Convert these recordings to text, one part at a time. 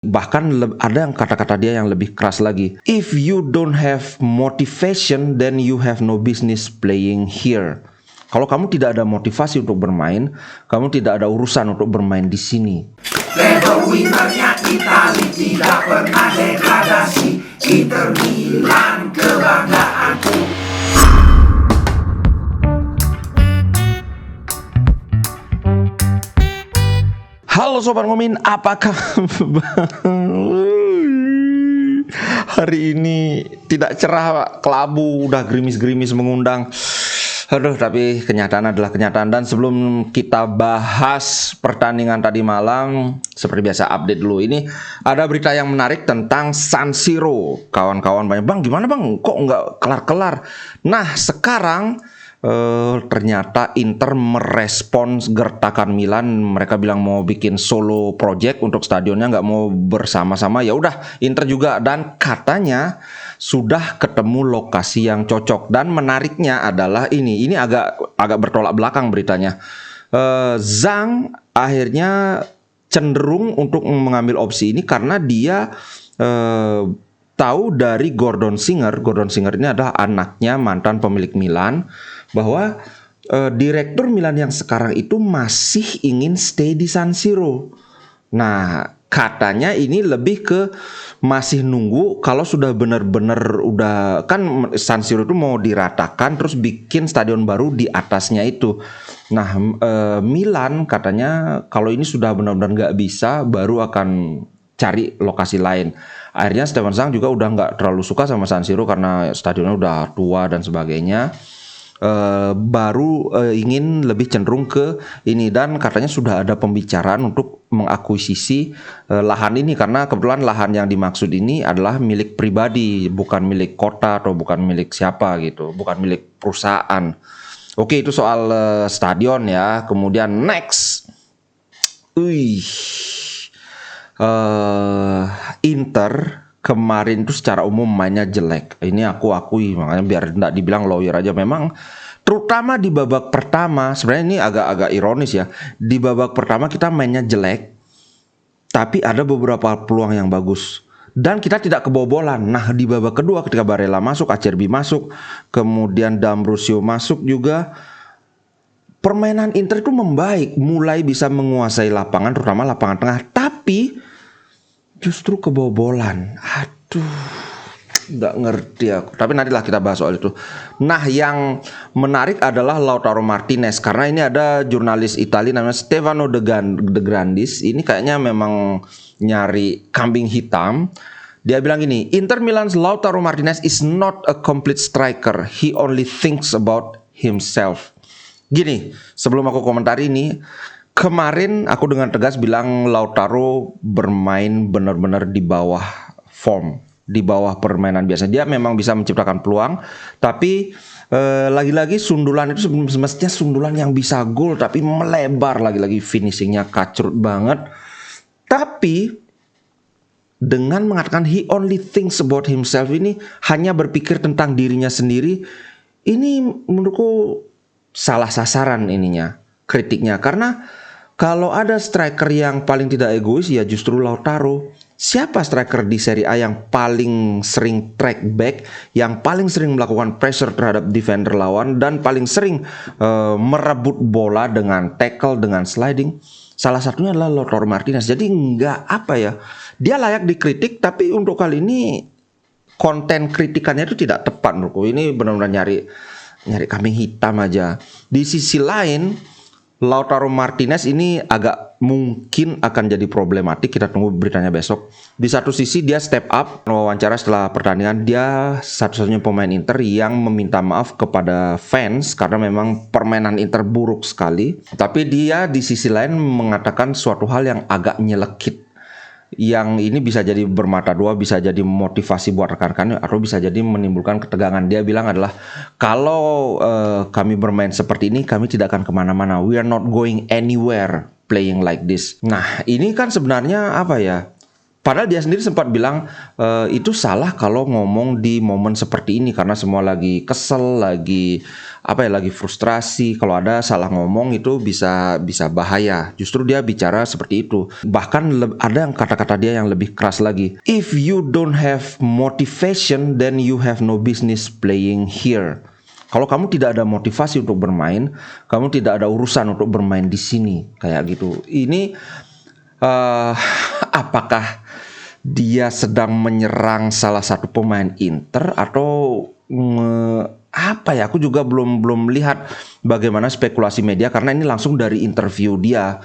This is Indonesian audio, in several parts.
Bahkan ada yang kata-kata dia yang lebih keras lagi. If you don't have motivation, then you have no business playing here. Kalau kamu tidak ada motivasi untuk bermain, kamu tidak ada urusan untuk bermain di sini. Level winnernya Itali tidak pernah degradasi. Inter Milan kebanggaanku. Halo Sobat Ngomin, apakah hari ini tidak cerah Pak? Kelabu, udah gerimis-gerimis mengundang. Aduh, tapi kenyataan adalah kenyataan. Dan sebelum kita bahas pertandingan tadi malam, seperti biasa update dulu. Ini ada berita yang menarik tentang San Siro. Kawan-kawan banyak, Bang gimana Bang? Kok nggak kelar-kelar? Nah sekarang ternyata Inter merespons gertakan Milan. Mereka bilang mau bikin solo project untuk stadionnya, nggak mau bersama-sama. Ya udah, Inter juga, dan katanya sudah ketemu lokasi yang cocok. Dan menariknya adalah ini agak bertolak belakang beritanya. Zhang akhirnya cenderung untuk mengambil opsi ini karena dia tahu dari Gordon Singer. Gordon Singer ini adalah anaknya mantan pemilik Milan, bahwa direktur Milan yang sekarang itu masih ingin stay di San Siro. Nah, katanya ini lebih ke masih nunggu kalau sudah benar-benar udah, kan San Siro itu mau diratakan terus bikin stadion baru di atasnya itu. Nah, Milan katanya kalau ini sudah benar-benar nggak bisa, baru akan cari lokasi lain. Akhirnya Stefan Zhang juga udah nggak terlalu suka sama San Siro karena stadionnya udah tua dan sebagainya. Baru ingin lebih cenderung ke ini, dan katanya sudah ada pembicaraan untuk mengakuisisi lahan ini, karena kebetulan lahan yang dimaksud ini adalah milik pribadi, bukan milik kota atau bukan milik siapa gitu, bukan milik perusahaan. Oke, itu soal stadion ya. Kemudian next, Inter kemarin itu secara umum mainnya jelek. Ini aku akui, makanya biar tidak dibilang lawyer aja. Memang terutama di babak pertama, sebenarnya ini agak ironis ya. Di babak pertama kita mainnya jelek, tapi ada beberapa peluang yang bagus. Dan kita tidak kebobolan. Nah di babak kedua ketika Barella masuk, Acerbi masuk, kemudian D'Ambrosio masuk juga, permainan Inter itu membaik, mulai bisa menguasai lapangan, terutama lapangan tengah. Tapi justru kebobolan. Aduh, nggak ngerti aku. Tapi nantilah kita bahas soal itu. Nah, yang menarik adalah Lautaro Martinez, karena ini ada jurnalis Italia namanya Stefano De Grandis. Ini kayaknya memang nyari kambing hitam. Dia bilang gini, Inter Milan's Lautaro Martinez is not a complete striker. He only thinks about himself. Gini, sebelum aku komentar ini, kemarin aku dengan tegas bilang Lautaro bermain benar-benar di bawah form, di bawah permainan biasa. Dia memang bisa menciptakan peluang, tapi lagi-lagi sundulan itu semestinya sundulan yang bisa gol, tapi melebar, lagi-lagi finishingnya kacrut banget. Tapi dengan mengatakan he only thinks about himself, ini hanya berpikir tentang dirinya sendiri, ini menurutku salah sasaran ininya, kritiknya. Karena kalau ada striker yang paling tidak egois, ya justru Lautaro. Siapa striker di Serie A yang paling sering track back, yang paling sering melakukan pressure terhadap defender lawan, dan paling sering merebut bola dengan tackle, dengan sliding? Salah satunya adalah Lautaro Martinez. Jadi nggak apa ya, dia layak dikritik, tapi untuk kali ini konten kritikannya itu tidak tepat menurutku. Ini benar-benar nyari kambing hitam aja. Di sisi lain, Lautaro Martinez ini agak mungkin akan jadi problematik. Kita tunggu beritanya besok. Di satu sisi dia step up, wawancara setelah pertandingan, dia satu-satunya pemain Inter yang meminta maaf kepada fans karena memang permainan Inter buruk sekali. Tapi dia di sisi lain mengatakan suatu hal yang agak nyelekit, yang ini bisa jadi bermata dua, bisa jadi motivasi buat rekan-rekan atau bisa jadi menimbulkan ketegangan. Dia bilang adalah, kalau kami bermain seperti ini, kami tidak akan kemana-mana. We are not going anywhere playing like this. Nah ini kan sebenarnya apa ya, Padahal dia sendiri sempat bilang itu salah kalau ngomong di momen seperti ini karena semua lagi kesel, lagi lagi frustrasi. Kalau ada salah ngomong itu bisa bahaya. Justru dia bicara seperti itu. Bahkan ada yang kata-kata dia yang lebih keras lagi. If you don't have motivation, then you have no business playing here. Kalau kamu tidak ada motivasi untuk bermain, kamu tidak ada urusan untuk bermain di sini, kayak gitu. Ini apakah dia sedang menyerang salah satu pemain Inter atau aku juga belum lihat bagaimana spekulasi media karena ini langsung dari interview dia.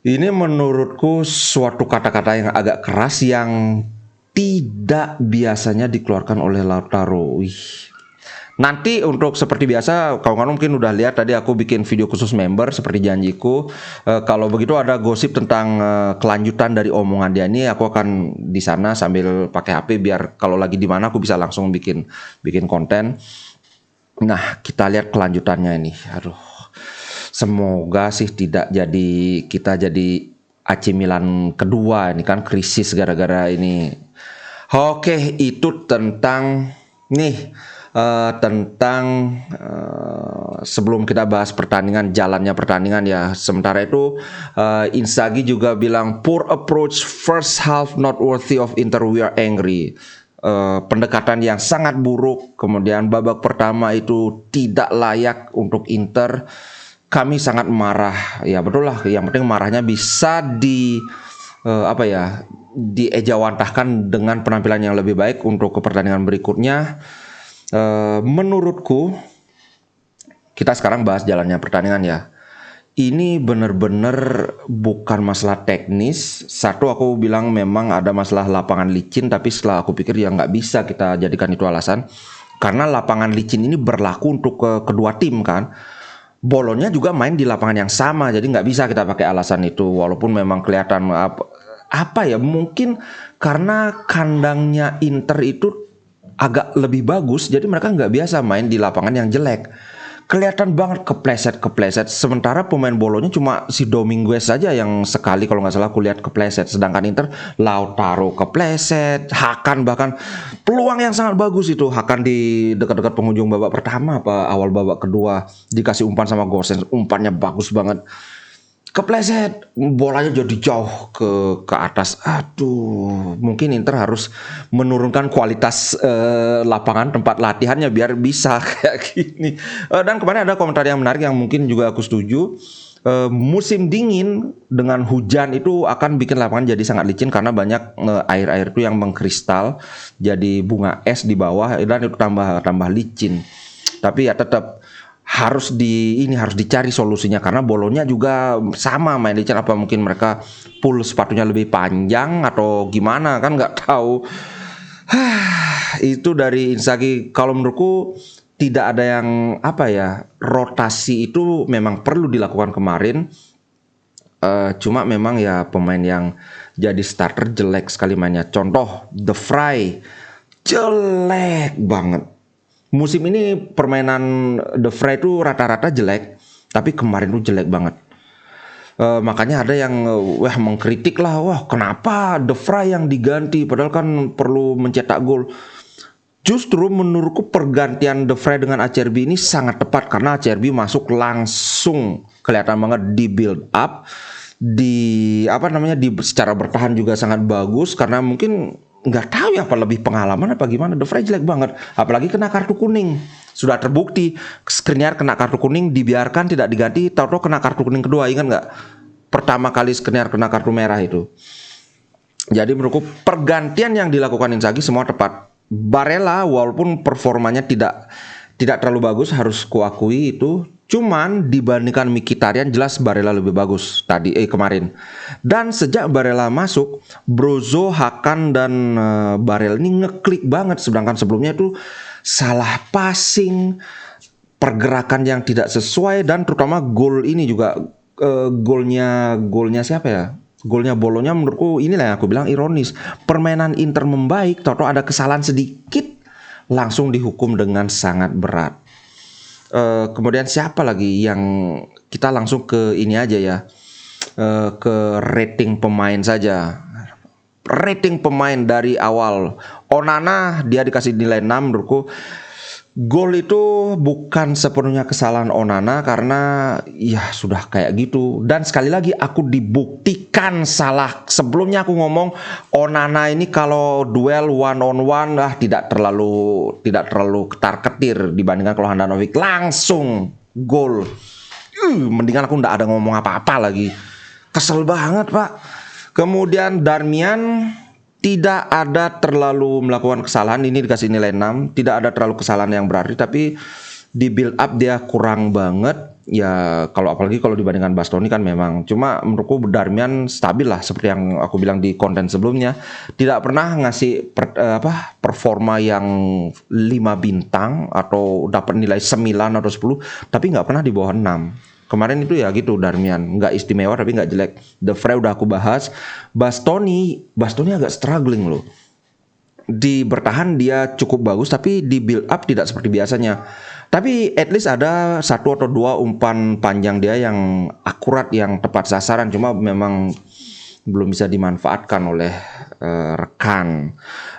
Ini menurutku suatu kata-kata yang agak keras yang tidak biasanya dikeluarkan oleh Lautaro. Nanti untuk seperti biasa, kawan-kawan mungkin udah lihat tadi aku bikin video khusus member seperti janjiku. Kalau begitu ada gosip tentang kelanjutan dari omongan dia ini, aku akan di sana sambil pakai HP biar kalau lagi di mana aku bisa langsung bikin konten. Nah, kita lihat kelanjutannya ini. Aduh, semoga sih tidak kita jadi AC Milan kedua ini kan krisis gara-gara ini. Oke, itu tentang sebelum kita bahas jalannya pertandingan ya. Sementara itu Inzaghi juga bilang poor approach first half not worthy of Inter, we are angry. Pendekatan yang sangat buruk, kemudian babak pertama itu tidak layak untuk Inter. Kami sangat marah. Ya betul lah, yang penting marahnya bisa diejawantahkan dengan penampilan yang lebih baik untuk ke pertandingan berikutnya. Menurutku kita sekarang bahas jalannya pertandingan ya. Ini benar-benar bukan masalah teknis. Satu, aku bilang memang ada masalah lapangan licin, tapi setelah aku pikir ya nggak bisa kita jadikan itu alasan karena lapangan licin ini berlaku untuk kedua tim kan. Bolonya juga main di lapangan yang sama, jadi nggak bisa kita pakai alasan itu. Walaupun memang kelihatan mungkin karena kandangnya Inter itu agak lebih bagus, jadi mereka nggak biasa main di lapangan yang jelek. Kelihatan banget kepleset. Sementara pemain bolonya cuma si Dominguez saja yang sekali kalau nggak salah aku lihat kepleset. Sedangkan Inter Lautaro kepleset, Hakan bahkan peluang yang sangat bagus itu. Hakan di dekat-dekat penghujung babak pertama awal babak kedua dikasih umpan sama Gosens, umpannya bagus banget. Kepleset, bolanya jadi jauh ke atas. Aduh, mungkin Inter harus menurunkan kualitas lapangan tempat latihannya biar bisa kayak gini. Dan kemarin ada komentar yang menarik yang mungkin juga aku setuju. Musim dingin dengan hujan itu akan bikin lapangan jadi sangat licin karena banyak air-air itu yang mengkristal jadi bunga es di bawah dan itu tambah licin. Tapi ya tetap harus dicari solusinya karena bolonya juga sama main licin. Apa mungkin mereka pull sepatunya lebih panjang atau gimana kan nggak tahu. Itu dari Inzaghi. Kalau menurutku tidak ada yang rotasi itu memang perlu dilakukan kemarin. Cuma memang ya pemain yang jadi starter jelek sekali mainnya. Contoh De Vrij jelek banget. Musim ini permainan De Vrij itu rata-rata jelek, tapi kemarin itu jelek banget. Makanya ada yang mengkritik lah, kenapa De Vrij yang diganti padahal kan perlu mencetak gol. Justru menurutku pergantian De Vrij dengan Acerbi ini sangat tepat karena Acerbi masuk langsung kelihatan banget di build up, secara bertahan juga sangat bagus karena mungkin nggak tahu ya apa lebih pengalaman apa gimana. De Vrij jelek banget, apalagi kena kartu kuning. Sudah terbukti Skriniar kena kartu kuning dibiarkan tidak diganti, tahu-tahu kena kartu kuning kedua, ingat nggak? Pertama kali Skriniar kena kartu merah itu. Jadi menurutku pergantian yang dilakukan Inzaghi semua tepat. Barella walaupun performanya tidak terlalu bagus harus kuakui itu. Cuman dibandingkan Mkhitaryan jelas Barella lebih bagus kemarin. Dan sejak Barella masuk, Brozo, Hakan dan Barella ini ngeklik banget. Sedangkan sebelumnya itu salah passing, pergerakan yang tidak sesuai, dan terutama gol ini juga golnya siapa ya? Golnya Bolonya menurutku inilah yang aku bilang ironis. Permainan Inter membaik, tahu-tahu ada kesalahan sedikit langsung dihukum dengan sangat berat. Kemudian siapa lagi yang kita langsung ke ini aja ya, ke rating pemain saja. rating pemain dari awal. Onana dia dikasih nilai 6 menurutku. Gol itu bukan sepenuhnya kesalahan Onana karena ya sudah kayak gitu. Dan sekali lagi aku dibuktikan salah. Sebelumnya aku ngomong Onana ini kalau duel one on one tidak terlalu ketar-ketir dibandingkan kalau Handanovic langsung gol. Mendingan aku nggak ada ngomong apa-apa lagi. Kesel banget, Pak. Kemudian Darmian tidak ada terlalu melakukan kesalahan, ini dikasih nilai 6, tidak ada terlalu kesalahan yang berarti, tapi di build up dia kurang banget. Ya apalagi kalau dibandingkan Bastoni kan memang, cuma menurutku Darmian stabil lah seperti yang aku bilang di konten sebelumnya. Tidak pernah ngasih performa yang 5 bintang atau dapat nilai 9 atau 10, tapi nggak pernah di bawah 6. Kemarin itu ya gitu Darmian, nggak istimewa tapi nggak jelek. De Vrij udah aku bahas. Bastoni agak struggling loh. Di bertahan dia cukup bagus, tapi di build up tidak seperti biasanya. Tapi at least ada 1 atau 2 umpan panjang dia yang akurat, yang tepat sasaran. Cuma memang belum bisa dimanfaatkan oleh rekan.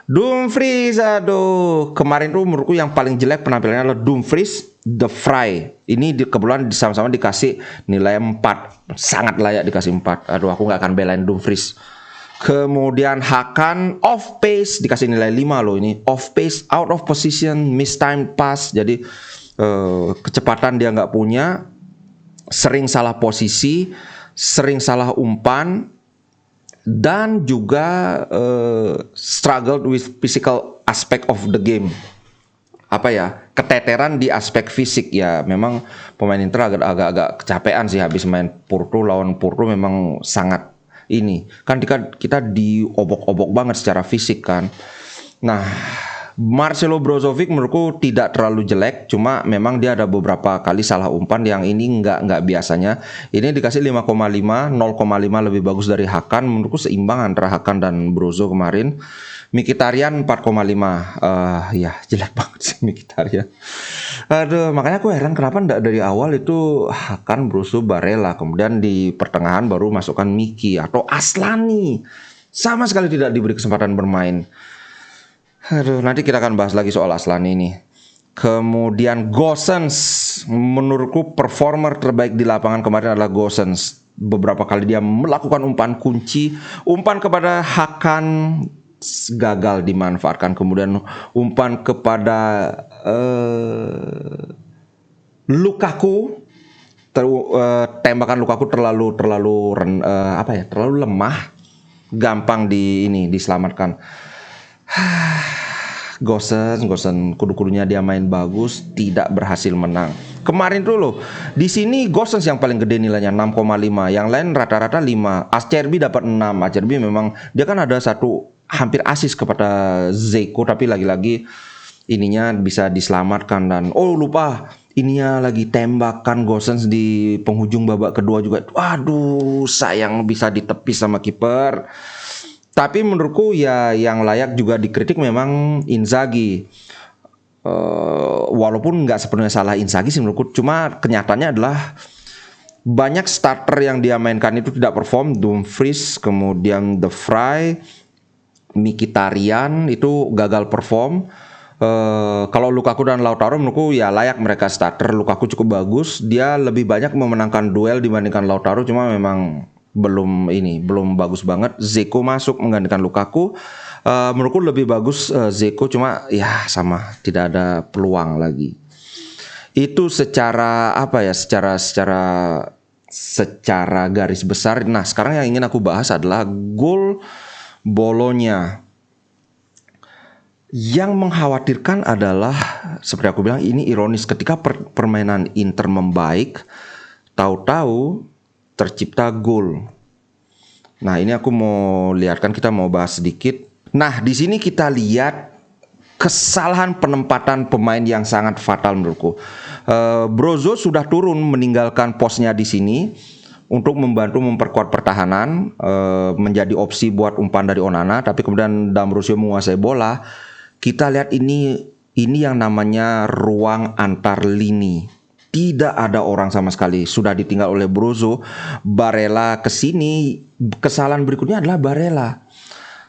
Dumfries, aduh, kemarin tuh menurutku yang paling jelek penampilannya adalah Dumfries, De Vrij. Ini kebetulan sama-sama dikasih nilai 4, sangat layak dikasih 4. Aduh, aku nggak akan belain Dumfries. Kemudian Hakan off pace dikasih nilai 5 loh ini. Off pace, out of position, mistimed pass. Jadi kecepatan dia nggak punya, sering salah posisi, sering salah umpan, dan juga struggled with physical aspect of the game. Keteteran di aspek fisik ya. Memang pemain Inter agak kecapean sih habis main Porto. Lawan Porto memang sangat ini. Kan kita diobok-obok banget secara fisik kan. Nah, Marcelo Brozovic menurutku tidak terlalu jelek, cuma memang dia ada beberapa kali salah umpan yang ini nggak biasanya. Ini dikasih 5,5, 0,5 lebih bagus dari Hakan. Menurutku seimbang antara Hakan dan Brozo kemarin. Mkhitaryan 4,5, ya jelek banget sih Mkhitaryan. Aduh, makanya aku heran kenapa nggak dari awal itu Hakan, Brozo, Barella, kemudian di pertengahan baru masukkan Miki atau Aslani. Sama sekali tidak diberi kesempatan bermain. Aduh, nanti kita akan bahas lagi soal Aslani ini. Kemudian Gosens, menurutku performer terbaik di lapangan kemarin adalah Gosens. Beberapa kali dia melakukan umpan kunci, umpan kepada Hakan gagal dimanfaatkan, kemudian umpan kepada Lukaku, tembakan Lukaku terlalu lemah, gampang diselamatkan. Gosens kudu-kudunya dia main bagus, tidak berhasil menang. Kemarin tuh loh, di sini Gosens yang paling gede nilainya 6,5, yang lain rata-rata 5. Acerbi dapat 6. Acerbi memang dia kan ada satu hampir asis kepada Zeko, tapi lagi-lagi ininya bisa diselamatkan. Dan lupa, ininya lagi tembakan Gosens di penghujung babak kedua juga. Waduh, sayang bisa ditepis sama kiper. Tapi menurutku ya yang layak juga dikritik memang Inzaghi. Walaupun nggak sepenuhnya salah Inzaghi sih menurutku, cuma kenyataannya adalah banyak starter yang dia mainkan itu tidak perform. Dumfries, kemudian De Vrij, Mkhitaryan itu gagal perform. Kalau Lukaku dan Lautaro menurutku ya layak mereka starter. Lukaku cukup bagus, dia lebih banyak memenangkan duel dibandingkan Lautaro, cuma memang belum bagus banget. Zeko masuk menggantikan Lukaku. Menurutku lebih bagus Zeko, cuma ya sama, tidak ada peluang lagi. Itu secara secara garis besar. Nah, sekarang yang ingin aku bahas adalah gol Bolonya. Yang mengkhawatirkan adalah seperti aku bilang, ini ironis, ketika permainan Inter membaik, tahu-tahu tercipta gol. Nah, ini aku mau lihatkan, kita mau bahas sedikit. Nah, di sini kita lihat kesalahan penempatan pemain yang sangat fatal menurutku. Brozo sudah turun meninggalkan posnya di sini untuk membantu memperkuat pertahanan, menjadi opsi buat umpan dari Onana, tapi kemudian D'Ambrosio menguasai bola. Kita lihat ini yang namanya ruang antar lini. Tidak ada orang sama sekali. Sudah ditinggal oleh Brozo. Barella ke sini. Kesalahan berikutnya adalah Barella.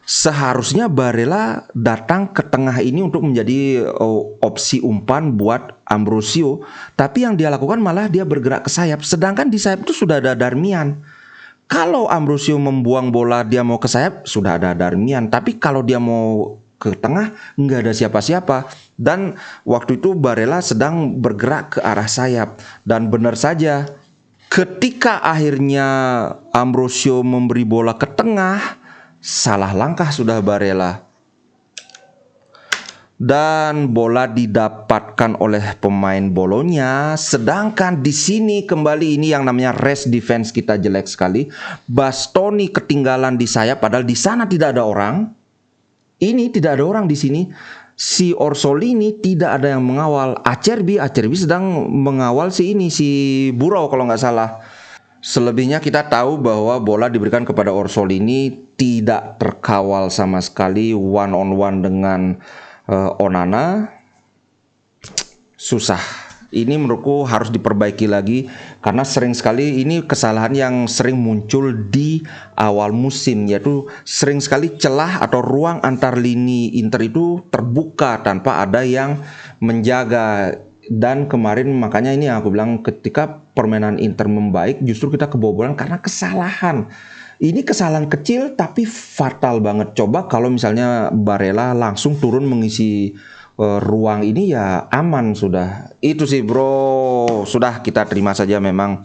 Seharusnya Barella datang ke tengah ini untuk menjadi opsi umpan buat Ambrosio, tapi yang dia lakukan malah dia bergerak ke sayap. Sedangkan di sayap itu sudah ada Darmian. Kalau Ambrosio membuang bola dia mau ke sayap, sudah ada Darmian. Tapi kalau dia mau ke tengah, nggak ada siapa-siapa. Dan waktu itu Barella sedang bergerak ke arah sayap. Dan benar saja, ketika akhirnya Ambrosio memberi bola ke tengah, salah langkah sudah Barella. Dan bola didapatkan oleh pemain Bolonya. Sedangkan di sini kembali ini yang namanya rest defense kita jelek sekali. Bastoni ketinggalan di sayap padahal di sana tidak ada orang. Ini tidak ada orang di sini. Si Orsolini tidak ada yang mengawal. Acerbi sedang mengawal si Burau kalau nggak salah. Selebihnya kita tahu bahwa bola diberikan kepada Orsolini, tidak terkawal sama sekali, one on one dengan Onana. Susah. Ini menurutku harus diperbaiki lagi karena sering sekali ini kesalahan yang sering muncul di awal musim, yaitu sering sekali celah atau ruang antar lini Inter itu terbuka tanpa ada yang menjaga. Dan kemarin makanya ini yang aku bilang, ketika permainan Inter membaik justru kita kebobolan karena kesalahan. Ini kesalahan kecil tapi fatal banget. Coba kalau misalnya Barella langsung turun mengisi ruang ini ya aman sudah. Itu sih bro, sudah kita terima saja, memang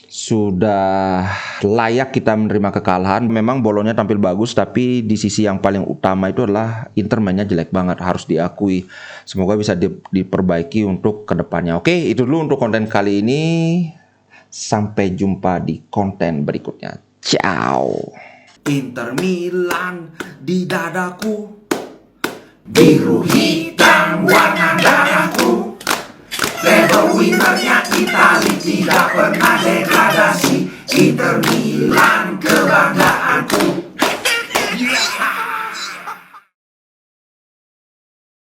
sudah layak kita menerima kekalahan. Memang Bolonya tampil bagus, tapi di sisi yang paling utama itu adalah Inter mainnya jelek banget, harus diakui. Semoga bisa diperbaiki untuk kedepannya. Oke, itu dulu untuk konten kali ini. Sampai jumpa di konten berikutnya. Ciao. Inter Milan di dadaku, biru hitam warna darahku. Treble winnernya Itali, tidak pernah degradasi. Inter Milan kebanggaanku.